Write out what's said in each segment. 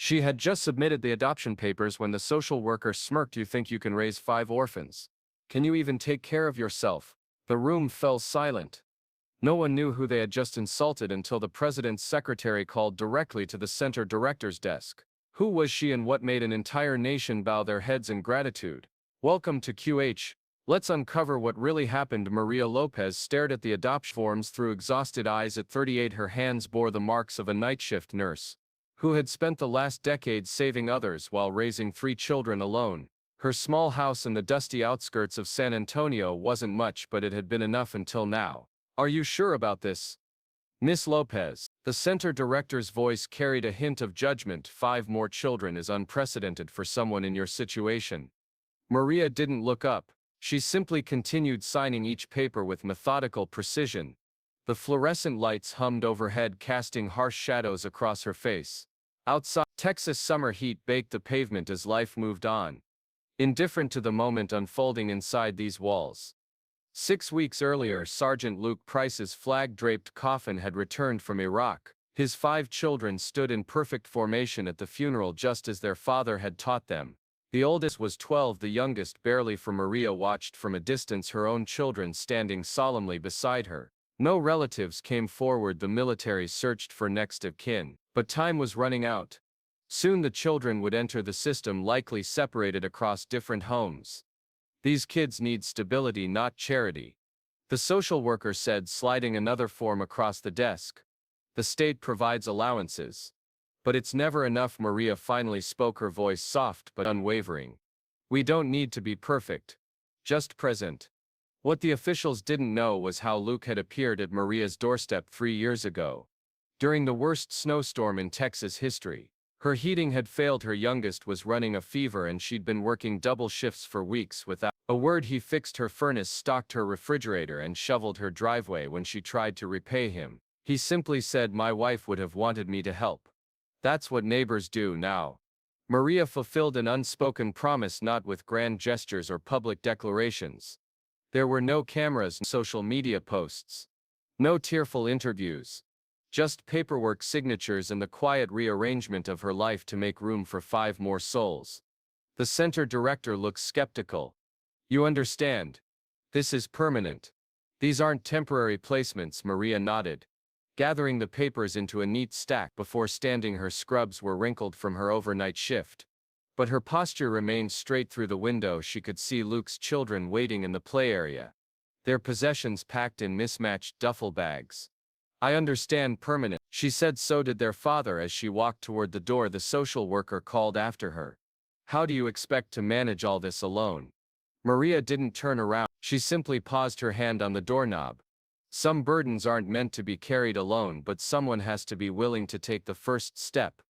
She had just submitted the adoption papers when the social worker smirked. "You think you can raise 5 orphans? Can you even take care of yourself?" The room fell silent. No one knew who they had just insulted until the president's secretary called directly to the center director's desk. Who was she and what made an entire nation bow their heads in gratitude? "Welcome to QH. Let's uncover what really happened." Maria Lopez stared at the adoption forms through exhausted eyes. At 38, her hands bore the marks of a night shift nurse who had spent the last decade saving others while raising 3 children alone. Her small house in the dusty outskirts of San Antonio wasn't much, but it had been enough until now. "Are you sure about this, Miss Lopez?" The center director's voice carried a hint of judgment. "5 more children is unprecedented for someone in your situation." Maria didn't look up. She simply continued signing each paper with methodical precision. The fluorescent lights hummed overhead, casting harsh shadows across her face. Outside, Texas summer heat baked the pavement as life moved on, indifferent to the moment unfolding inside these walls. 6 weeks earlier, Sergeant Luke Price's flag-draped coffin had returned from Iraq. His 5 children stood in perfect formation at the funeral, just as their father had taught them. The oldest was 12, the youngest barely, for Maria watched from a distance, her own children standing solemnly beside her. No relatives came forward. The military searched for next of kin, but time was running out. Soon the children would enter the system, likely separated across different homes. "These kids need stability, not charity," the social worker said, sliding another form across the desk. "The state provides allowances, but it's never enough." Maria finally spoke, her voice soft but unwavering. "We don't need to be perfect, just present." What the officials didn't know was how Luke had appeared at Maria's doorstep 3 years ago, during the worst snowstorm in Texas history. Her heating had failed, her youngest was running a fever, and she'd been working double shifts for weeks without a word. He fixed her furnace, stocked her refrigerator, and shoveled her driveway. When she tried to repay him, he simply said, "My wife would have wanted me to help. That's what neighbors do now." Maria fulfilled an unspoken promise, not with grand gestures or public declarations. There were no cameras, social media posts, no tearful interviews. Just paperwork, signatures, and the quiet rearrangement of her life to make room for 5 more souls. The center director looked skeptical. "You understand? This is permanent. These aren't temporary placements." Maria nodded, gathering the papers into a neat stack before standing. Her scrubs were wrinkled from her overnight shift, but her posture remained straight. Through the window she could see Luke's children waiting in the play area, their possessions packed in mismatched duffel bags. "I understand, permanent," she said. "So did their father." As she walked toward the door, the social worker called after her, "How do you expect to manage all this alone?" Maria didn't turn around. She simply paused, her hand on the doorknob. Some burdens aren't meant to be carried alone, but someone has to be willing to take the first step.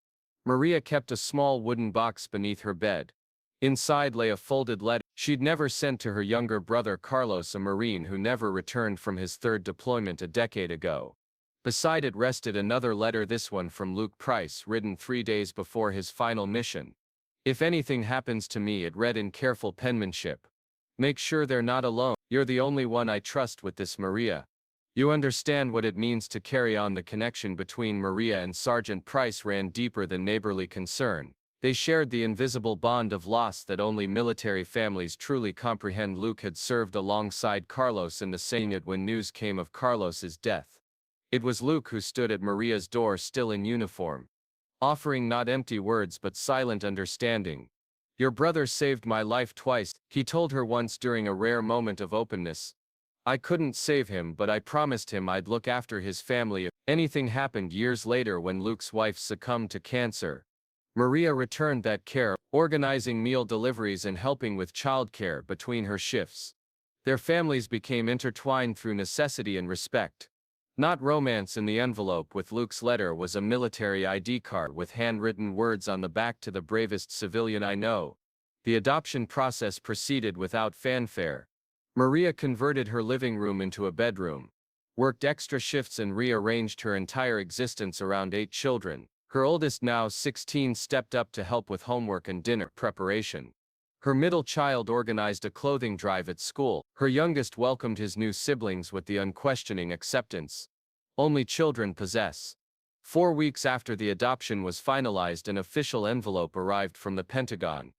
Maria kept a small wooden box beneath her bed. Inside lay a folded letter she'd never sent to her younger brother Carlos, a Marine who never returned from his 3rd deployment a decade ago. Beside it rested another letter, this one from Luke Price, written 3 days before his final mission. "If anything happens to me," it read in careful penmanship, "make sure they're not alone. You're the only one I trust with this, Maria. You understand what it means to carry on." The connection between Maria and Sergeant Price ran deeper than neighborly concern. They shared the invisible bond of loss that only military families truly comprehend. Luke had served alongside Carlos in the same unit when news came of Carlos's death. It was Luke who stood at Maria's door, still in uniform, offering not empty words but silent understanding. "Your brother saved my life twice," he told her once during a rare moment of openness. "I couldn't save him, but I promised him I'd look after his family if anything happened." Years later, when Luke's wife succumbed to cancer, Maria returned that care, organizing meal deliveries and helping with childcare between her shifts. Their families became intertwined through necessity and respect, not romance. In the envelope with Luke's letter was a military ID card with handwritten words on the back: "To the bravest civilian I know." The adoption process proceeded without fanfare. Maria converted her living room into a bedroom, worked extra shifts, and rearranged her entire existence around 8 children. Her oldest, now 16, stepped up to help with homework and dinner preparation. Her middle child organized a clothing drive at school. Her youngest welcomed his new siblings with the unquestioning acceptance only children possess. 4 weeks after the adoption was finalized, an official envelope arrived from the Pentagon.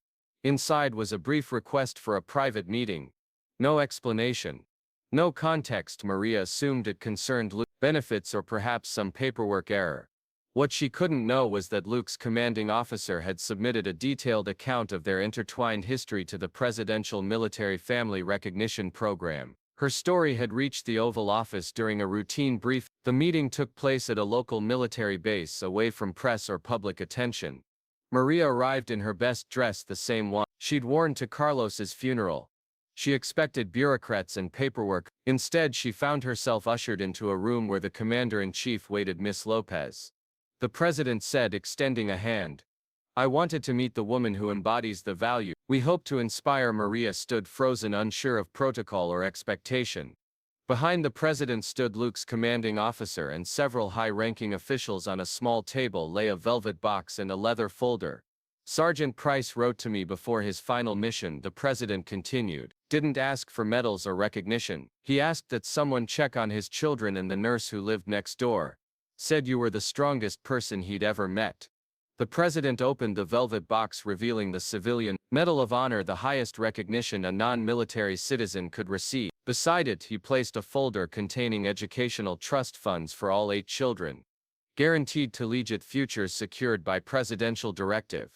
Inside was a brief request for a private meeting. No explanation. No context. Maria assumed it concerned Luke's benefits or perhaps some paperwork error. What she couldn't know was that Luke's commanding officer had submitted a detailed account of their intertwined history to the Presidential Military Family Recognition Program. Her story had reached the Oval Office during a routine brief. The meeting took place at a local military base, away from press or public attention. Maria arrived in her best dress, the same one she'd worn to Carlos's funeral. She expected bureaucrats and paperwork. Instead, she found herself ushered into a room where the commander-in-chief waited. Miss Lopez, the president said, extending a hand. I wanted to meet the woman who embodies the value we hope to inspire. Maria stood frozen, unsure of protocol or expectation. Behind the president stood Luke's commanding officer and several high-ranking officials. On a small table lay a velvet box and a leather folder. Sergeant Price wrote to me before his final mission, the president continued. Didn't ask for medals or recognition. He asked that someone check on his children, and the nurse who lived next door said you were the strongest person he'd ever met. The president opened the velvet box, revealing the Civilian Medal of Honor, the highest recognition a non-military citizen could receive. Beside it, he placed a folder containing educational trust funds for all 8 children. Guaranteed collegiate futures secured by presidential directive.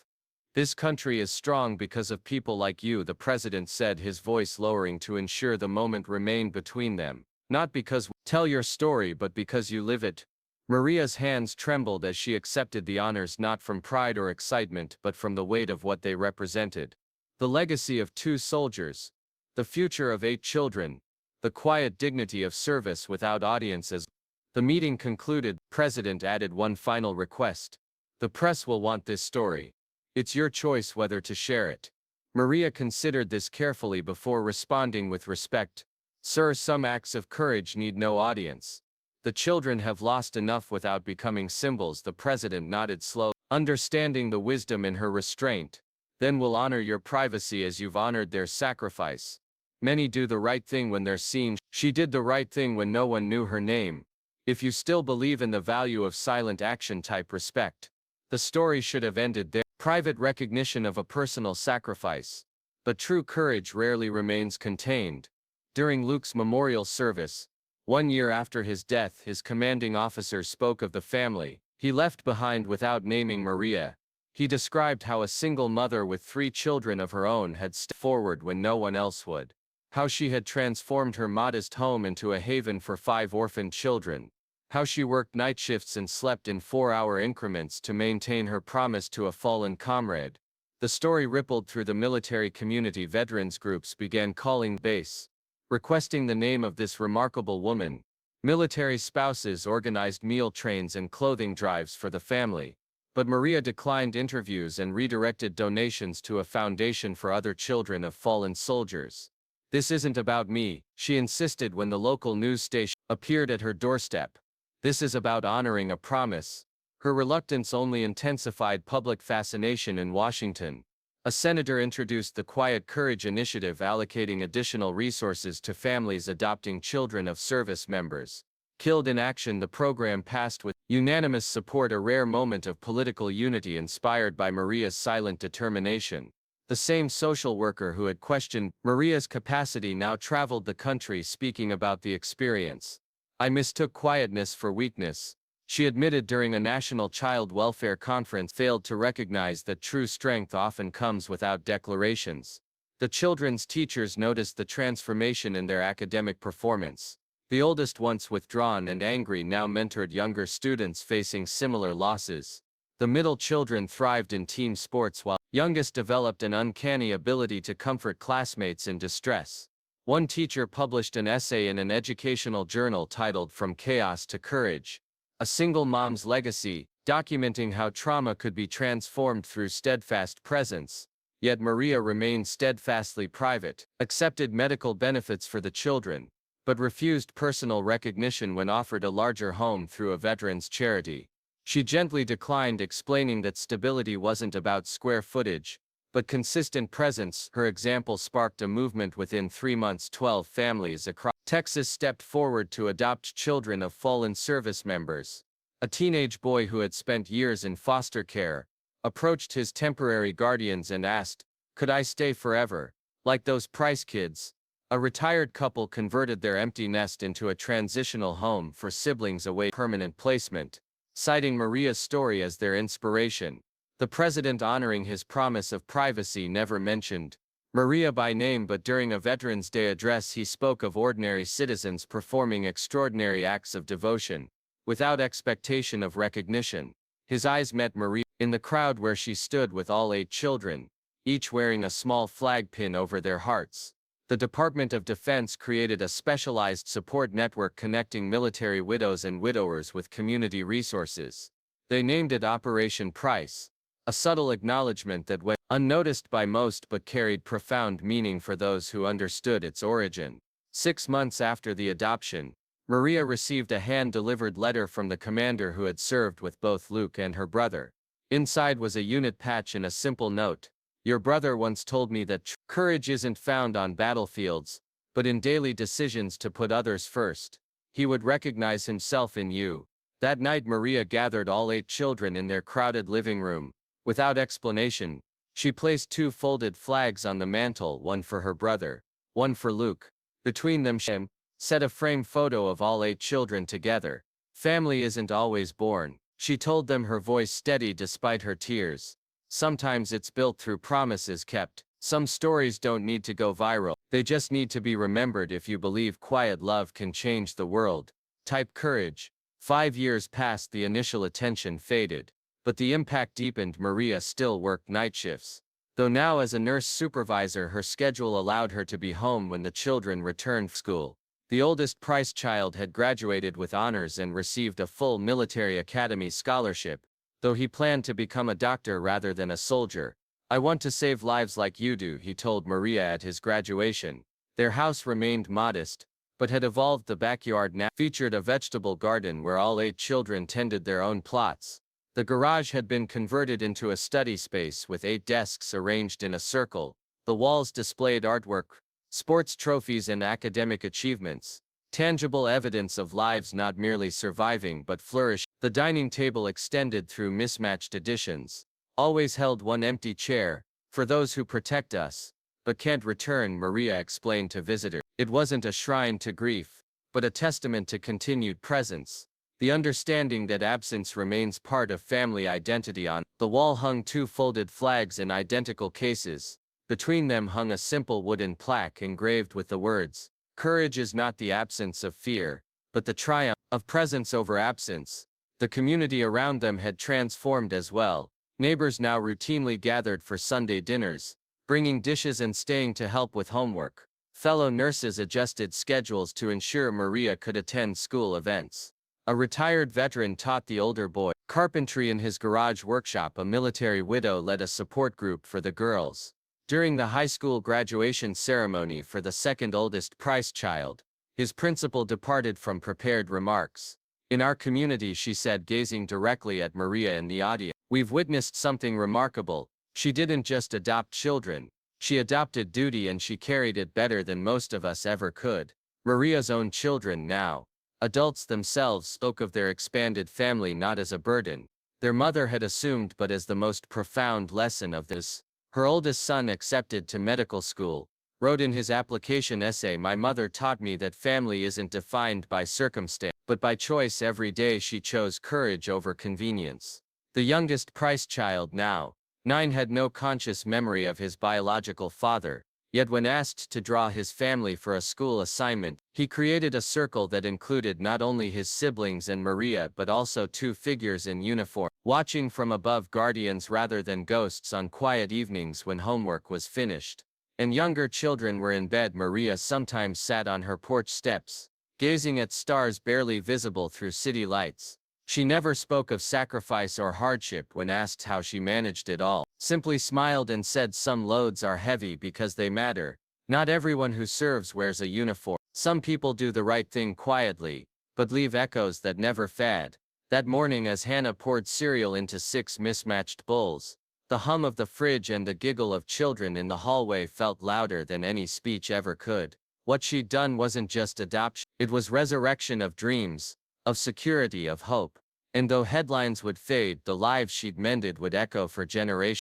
This country is strong because of people like you, the president said, his voice lowering to ensure the moment remained between them. Not because we tell your story, but because you live it. Maria's hands trembled as she accepted the honors, not from pride or excitement, but from the weight of what they represented. The legacy of 2 soldiers. The future of 8 children. The quiet dignity of service without audiences. The meeting concluded. The president added one final request. The press will want this story. It's your choice whether to share it. Maria considered this carefully before responding with respect. Sir, some acts of courage need no audience. The children have lost enough without becoming symbols. The president nodded slowly, understanding the wisdom in her restraint. Then we'll honor your privacy as you've honored their sacrifice. Many do the right thing when they're seen. She did the right thing when no one knew her name. If you still believe in the value of silent action, type respect. The story should have ended there. Private recognition of a personal sacrifice. But true courage rarely remains contained. During Luke's memorial service, 1 year after his death, his commanding officer spoke of the family he left behind without naming Maria. He described how a single mother with 3 children of her own had stepped forward when no one else would. How she had transformed her modest home into a haven for 5 orphaned children. How she worked night shifts and slept in 4-hour increments to maintain her promise to a fallen comrade. The story rippled through the military community. Veterans groups began calling base, requesting the name of this remarkable woman. Military spouses organized meal trains and clothing drives for the family. But Maria declined interviews and redirected donations to a foundation for other children of fallen soldiers. This isn't about me, she insisted when the local news station appeared at her doorstep. This is about honoring a promise. Her reluctance only intensified public fascination in Washington. A senator introduced the Quiet Courage Initiative, allocating additional resources to families adopting children of service members killed in action. The program passed with unanimous support, a rare moment of political unity inspired by Maria's silent determination. The same social worker who had questioned Maria's capacity now traveled the country speaking about the experience. I mistook quietness for weakness, she admitted during a national child welfare conference, failed to recognize that true strength often comes without declarations. The children's teachers noticed the transformation in their academic performance. The oldest, once withdrawn and angry, now mentored younger students facing similar losses. The middle children thrived in team sports while youngest developed an uncanny ability to comfort classmates in distress. One teacher published an essay in an educational journal titled From Chaos to Courage, a single mom's legacy, documenting how trauma could be transformed through steadfast presence. Yet Maria remained steadfastly private, accepted medical benefits for the children, but refused personal recognition when offered a larger home through a veterans charity. She gently declined, explaining that stability wasn't about square footage, but consistent presence. Her example sparked a movement. Within 3 months, 12 families across Texas stepped forward to adopt children of fallen service members. A teenage boy who had spent years in foster care approached his temporary guardians and asked, "Could I stay forever? Like those Price kids?" A retired couple converted their empty nest into a transitional home for siblings awaiting permanent placement, citing Maria's story as their inspiration. The president, honoring his promise of privacy, never mentioned Maria by name, but during a Veterans Day address he spoke of ordinary citizens performing extraordinary acts of devotion, without expectation of recognition. His eyes met Maria in the crowd where she stood with all 8 children, each wearing a small flag pin over their hearts. The Department of Defense created a specialized support network connecting military widows and widowers with community resources. They named it Operation Price, a subtle acknowledgement that went unnoticed by most but carried profound meaning for those who understood its origin. 6 months after the adoption, Maria received a hand-delivered letter from the commander who had served with both Luke and her brother. Inside was a unit patch and a simple note. "Your brother once told me that courage isn't found on battlefields, but in daily decisions to put others first. He would recognize himself in you." That night Maria gathered all 8 children in their crowded living room. Without explanation, she placed 2 folded flags on the mantel, one for her brother, one for Luke. Between them she set a framed photo of all 8 children together. "Family isn't always born," she told them, her voice steady despite her tears. "Sometimes it's built through promises kept. Some stories don't need to go viral. They just need to be remembered. If you believe quiet love can change the world, type courage." 5 years passed, the initial attention faded, but the impact deepened. Maria still worked night shifts, though now as a nurse supervisor her schedule allowed her to be home when the children returned from school. The oldest Price child had graduated with honors and received a full military academy scholarship, though he planned to become a doctor rather than a soldier. "I want to save lives like you do," he told Maria at his graduation. Their house remained modest, but had evolved. The backyard now featured a vegetable garden where all 8 children tended their own plots. The garage had been converted into a study space with 8 desks arranged in a circle. The walls displayed artwork, sports trophies and academic achievements, tangible evidence of lives not merely surviving but flourishing. The dining table extended through mismatched editions. "Always held one empty chair, for those who protect us, but can't return," Maria explained to visitors. It wasn't a shrine to grief, but a testament to continued presence. The understanding that absence remains part of family identity. On the wall hung 2 folded flags in identical cases. Between them hung a simple wooden plaque engraved with the words, "Courage is not the absence of fear, but the triumph of presence over absence." The community around them had transformed as well. Neighbors now routinely gathered for Sunday dinners, bringing dishes and staying to help with homework. Fellow nurses adjusted schedules to ensure Maria could attend school events. A retired veteran taught the older boy carpentry in his garage workshop. A military widow led a support group for the girls. During the high school graduation ceremony for the second oldest Price child, his principal departed from prepared remarks. "In our community," she said, gazing directly at Maria in the audience, "we've witnessed something remarkable. She didn't just adopt children, she adopted duty, and she carried it better than most of us ever could." Maria's own children, now adults themselves, spoke of their expanded family not as a burden their mother had assumed, but as the most profound lesson of this. Her oldest son, accepted to medical school, wrote in his application essay, "My mother taught me that family isn't defined by circumstance, but by choice. Every day she chose courage over convenience." The youngest Price child, now 9, had no conscious memory of his biological father, yet when asked to draw his family for a school assignment, he created a circle that included not only his siblings and Maria but also 2 figures in uniform, watching from above, guardians rather than ghosts on quiet evenings when homework was finished and younger children were in bed. Maria sometimes sat on her porch steps, gazing at stars barely visible through city lights. She never spoke of sacrifice or hardship when asked how she managed it all, simply smiled and said, "Some loads are heavy because they matter. Not everyone who serves wears a uniform. Some people do the right thing quietly, but leave echoes that never fade." That morning, as Hannah poured cereal into 6 mismatched bowls, the hum of the fridge and the giggle of children in the hallway felt louder than any speech ever could. What she'd done wasn't just adoption, it was resurrection of dreams, of security, of hope. And though headlines would fade, the lives she'd mended would echo for generations.